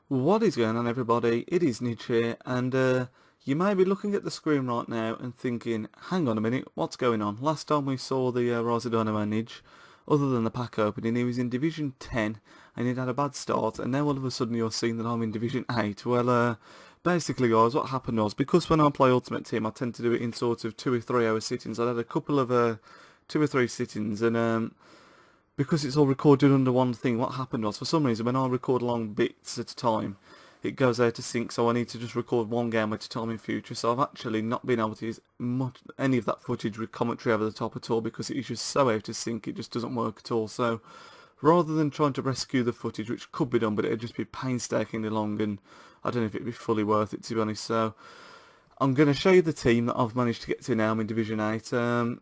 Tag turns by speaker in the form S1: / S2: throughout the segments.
S1: What is going on, everybody? It is Nidge here, and you may be looking at the screen right now and thinking, hang on a minute, what's going on? Last time we saw the Rise of Dynamo Nidge, other than the pack opening, he was in Division 10 and he'd had a bad start, and now all of a sudden you're seeing that I'm in Division 8. Well, basically guys, what happened was, because when I play Ultimate Team I tend to do it in sort of 2 or 3 hour sittings. I had a couple of 2 or 3 sittings, and because it's all recorded under one thing, what happened was, for some reason, when I record long bits at a time, it goes out of sync, so I need to just record one game at a time in future. So I've actually not been able to use any of that footage with commentary over the top at all, because it is just so out of sync, it just doesn't work at all. So rather than trying to rescue the footage, which could be done, but it'd just be painstakingly long, and I don't know if it'd be fully worth it, to be honest. So I'm going to show you the team that I've managed to get to now. I'm in Division 8.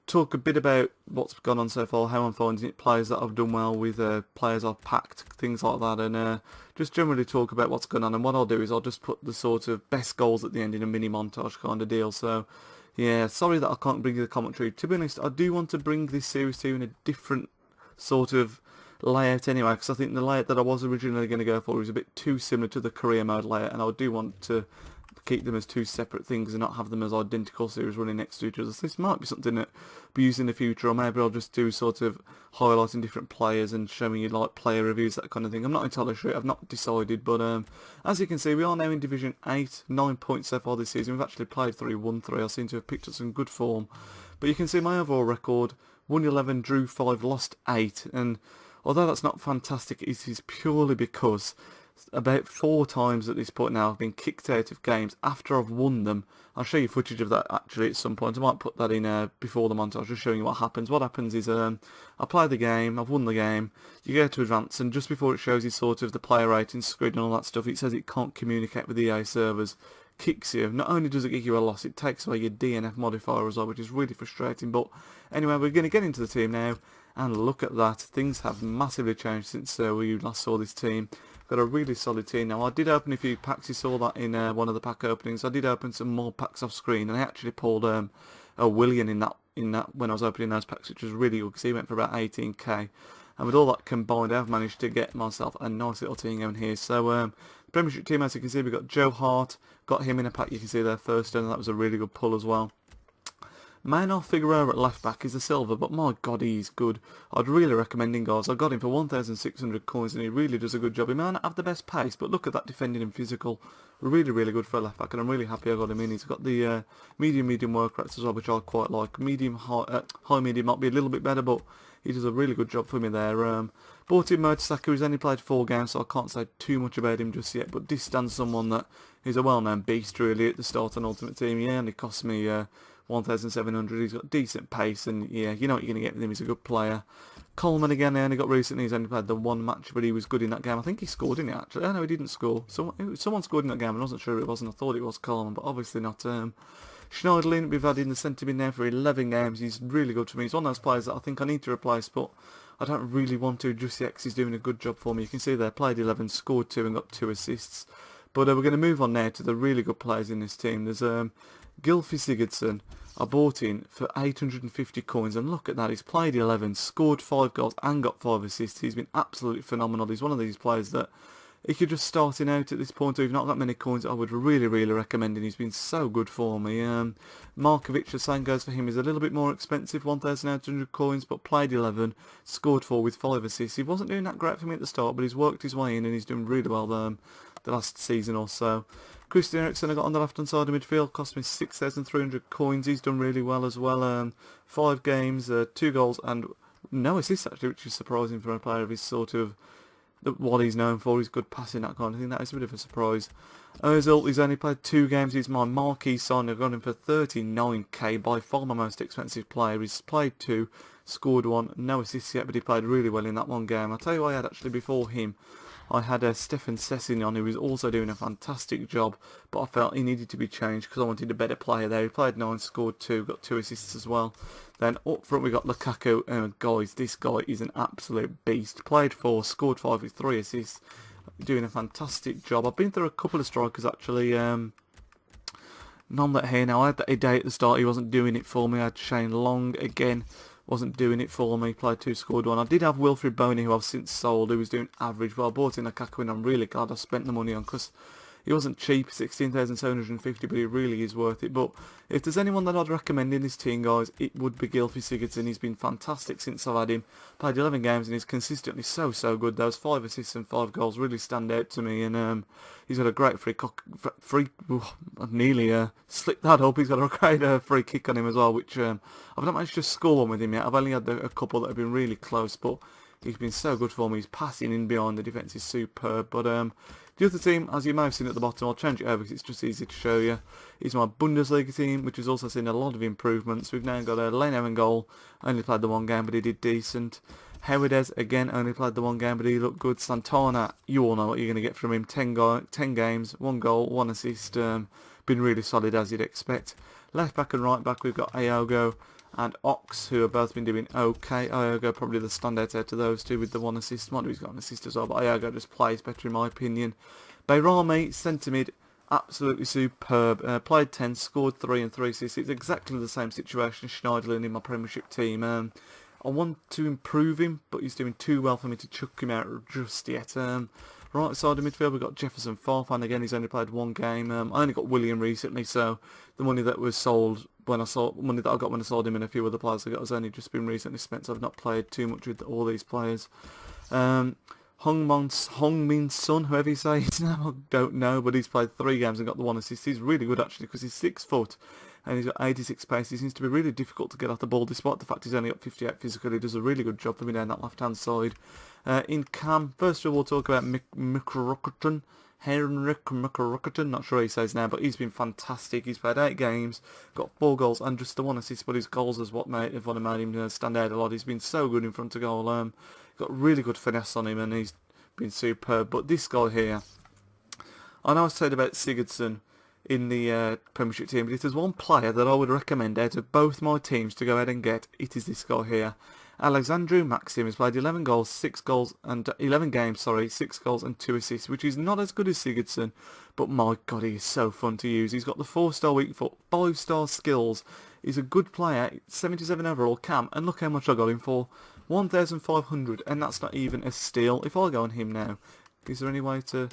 S1: Talk a bit about what's gone on so far, how I'm finding it, players that I've done well with, players I've packed, things like that, and just generally talk about what's going on. And what I'll do is I'll just put the sort of best goals at the end in a mini montage kind of deal. So yeah, sorry that I can't bring you the commentary. To be honest, I do want to bring this series to you in a different sort of layout anyway, because I think the layout that I was originally going to go for was a bit too similar to the career mode layout, and I do want to keep them as two separate things and not have them as identical series running next to each other. So this might be something that I'll be used in the future, or maybe I'll just do sort of highlighting different players and showing you like player reviews, that kind of thing. I'm not entirely sure, I've not decided, but as you can see, we are now in Division 8, 9 points so far this season. We've actually played 3, won 3. I seem to have picked up some good form, but you can see my overall record: won 11, drew 5, lost 8, and although that's not fantastic, it is purely because about 4 times at this point now I've been kicked out of games after I've won them. I'll show you footage of that actually at some point. I might put that in before the montage, just showing you what happens. What happens is I play the game, I've won the game, you go to advance, and just before it shows you sort of the player rating screen and all that stuff, it says it can't communicate with the EA servers. Kicks you. Not only does it give you a loss, it takes away your DNF modifier as well, which is really frustrating. But anyway, we're going to get into the team now, and look at that. Things have massively changed since we last saw this team. Got a really solid team now. I did open a few packs. You saw that in one of the pack openings. I did open some more packs off screen, and I actually pulled a Willian in that when I was opening those packs, which was really good because he went for about 18k. And with all that combined, I've managed to get myself a nice little team going here. So Premiership team, as you can see, we've got Joe Hart. Got him in a pack, you can see there first, and that was a really good pull as well. Manuel Figueroa at left back is a silver, but my god, he's good. I'd really recommend him, guys. I got him for 1,600 coins, and he really does a good job. He may not have the best pace, but look at that defending and physical. Really, really good for a left back, and I'm really happy I got him in. He's got the medium work rates as well, which I quite like. Medium, high medium might be a little bit better, but he does a really good job for me there. Bought in Mertesacker. He's only played 4 games, so I can't say too much about him just yet, but this stands someone that is a well-known beast really at the start on Ultimate Team. He only cost me 1,700. He's got decent pace, and yeah, you know what you're going to get with him. He's a good player. Coleman again, I only got recently. He's only played the 1 match, but he was good in that game. I think he scored in it actually. Oh no, he didn't score. Someone scored in that game. I wasn't sure who it was, and I thought it was Coleman, but obviously not. Schneiderlin, we've had in the centre mid now for 11 games. He's really good for me. He's one of those players that I think I need to replace, but I don't really want to just yet because he's doing a good job for me. You can see there, played 11, scored 2 and got 2 assists. But we're going to move on now to the really good players in this team. There's Gylfi Sigurdsson. I bought in for 850 coins, and look at that. He's played 11, scored 5 goals and got 5 assists. He's been absolutely phenomenal. He's one of these players that, if you're just starting out at this point or you've not got many coins, I would really, really recommend him. He's been so good for me. Markovic, the same goes for him. He's a little bit more expensive, 1,800 coins, but played 11, scored 4 with 5 assists. He wasn't doing that great for me at the start, but he's worked his way in and he's doing really well the last season or so. Christian Eriksen I got on the left hand side of midfield, cost me 6,300 coins. He's done really well as well. 5 games, 2 goals and no assists actually, which is surprising for a player of his sort of what he's known for. He's good passing, that kind of thing. That is a bit of a surprise. Ozil, he's only played 2 games. He's my marquee sign. I've got him for 39k, by far my most expensive player. He's played 2, scored 1, no assists yet, but he played really well in that one game. I'll tell you what I had actually before him. I had Stefan Sessignon, who was also doing a fantastic job, but I felt he needed to be changed because I wanted a better player there. He played 9, scored 2, got 2 assists as well. Then up front we got Lukaku. Guys, this guy is an absolute beast. Played 4, scored 5 with 3 assists. Doing a fantastic job. I've been through a couple of strikers actually. None that here now. I had that day at the start, he wasn't doing it for me. I had Shane Long again. wasn't doing it for me. Played 2, scored 1. I did have Wilfried Boney, who I've since sold, who was doing average. Well, I bought in Lukaku, and I'm really glad I spent the money on, because he wasn't cheap, 16,750, but he really is worth it. But if there's anyone that I'd recommend in this team, guys, it would be Gylfi Sigurdsson. He's been fantastic since I've had him. Played 11 games and he's consistently so good. Those 5 assists and 5 goals really stand out to me. And he's got a great I nearly slipped that up. He's got a great free kick on him as well, which I've not managed to score one with him yet. I've only had a couple that have been really close, but he's been so good for me. He's passing in behind. The defence is superb. But the other team, as you may have seen at the bottom, I'll change it over because it's just easy to show you, is my Bundesliga team, which has also seen a lot of improvements. We've now got Leno in goal. Only played the 1 game, but he did decent. Howardez, again, only played the 1 game, but he looked good. Santana, you all know what you're going to get from him. 10 games, 1 goal, 1 assist. Been really solid, as you'd expect. Left back and right back, we've got Aogo and Ox, who have both been doing okay. Aogo probably the standout out of those two with the 1 assist. Mind he's got an assist as well, but Aogo just plays better in my opinion. Bayrami, centre mid, absolutely superb. Played 10, scored 3 and 3 assists. It's exactly the same situation as Schneiderlin in my Premiership team. I want to improve him, but he's doing too well for me to chuck him out just yet. Right side of midfield, we've got Jefferson Farf, and again he's only played 1 game. I only got William recently, so the money that was sold money that I got when I sold him and a few other players I got has only just been recently spent, so I've not played too much with all these players. Hong-Min Sun, whoever you say his name, I don't know, but he's played 3 games and got the 1 assist. He's really good actually, because he's 6 foot and he's got 86 pace. He seems to be really difficult to get off the ball, despite the fact he's only got 58 physical. He does a really good job for me down that left hand side. In cam, first of all, we'll talk about Mikrokutin. Henrik Mikrokutin, not sure how he says now, but he's been fantastic. He's played 8 games, got 4 goals and just the 1 assist, but his goals is what made him stand out a lot. He's been so good in front of goal. Got really good finesse on him and he's been superb. But this guy here, I know I said about Sigurdsson in the Premiership team, but if there's one player that I would recommend out of both my teams to go ahead and get, it is this guy here. Alexandru Maxim has played 11 games, 6 goals and 2 assists, which is not as good as Sigurdsson, but my god, he is so fun to use. He's got the 4-star weak foot, 5-star skills. He's a good player, 77 overall cam, and look how much I got him for, 1,500, and that's not even a steal. If I go on him now, is there any way to...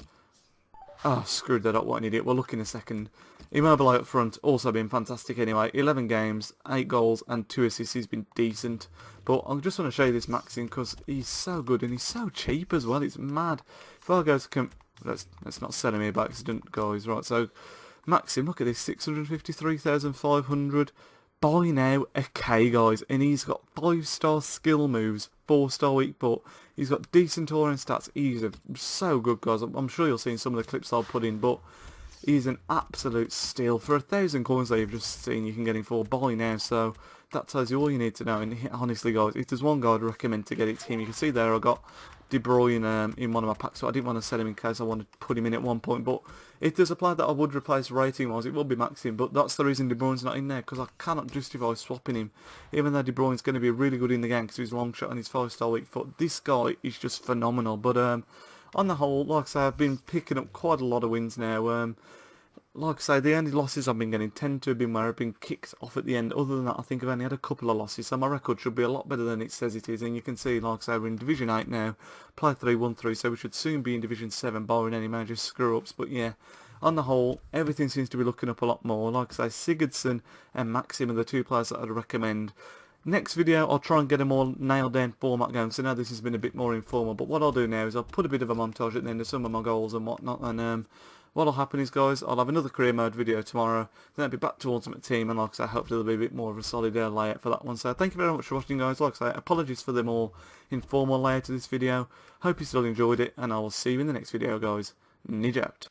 S1: Oh, screwed that up, what an idiot. We'll look in a second. Immobile up front, also been fantastic anyway. 11 games, 8 goals and 2 assists. He's been decent. But I just want to show you this Maxim because he's so good and he's so cheap as well. It's mad. If I go to... Let's not sell him here by accident, guys. Right, so Maxim, look at this. 653,500. Buy now, okay, guys. And he's got 5-star skill moves, 4-star weak foot. He's got decent all-round stats. He's so good, guys. I'm sure you'll see in some of the clips I'll put in, but he's an absolute steal. For 1,000 coins that you've just seen, you can get him for buy now. So that tells you all you need to know. And honestly, guys, if there's one guy I'd recommend to get, it's him. You can see there I got De Bruyne in one of my packs, so I didn't want to sell him in case I wanted to put him in at one point. But if there's a player that I would replace rating-wise, it will be Maxim. But that's the reason De Bruyne's not in there, because I cannot justify swapping him. Even though De Bruyne's going to be really good in the game because he's long shot and his 5-star weak foot, this guy is just phenomenal. But on the whole, like I say, I've been picking up quite a lot of wins now. Like I say, the only losses I've been getting tend to have been where I've been kicked off at the end. Other than that, I think I've only had a couple of losses, so my record should be a lot better than it says it is. And you can see, like I say, we're in Division 8 now, played 3, won 3, so we should soon be in Division 7, barring any major screw-ups. But yeah, on the whole, everything seems to be looking up a lot more. Like I say, Sigurdsson and Maxim are the 2 players that I'd recommend. Next video, I'll try and get a more nailed down format going, so now this has been a bit more informal. But what I'll do now is I'll put a bit of a montage at the end of some of my goals and whatnot, and what'll happen is, guys, I'll have another career mode video tomorrow, then I'll be back to Ultimate Team, and like I say, hopefully there'll be a bit more of a solid layout for that one. So thank you very much for watching, guys. Like I say, apologies for the more informal layout of this video. Hope you still enjoyed it, and I will see you in the next video, guys. Nidge out.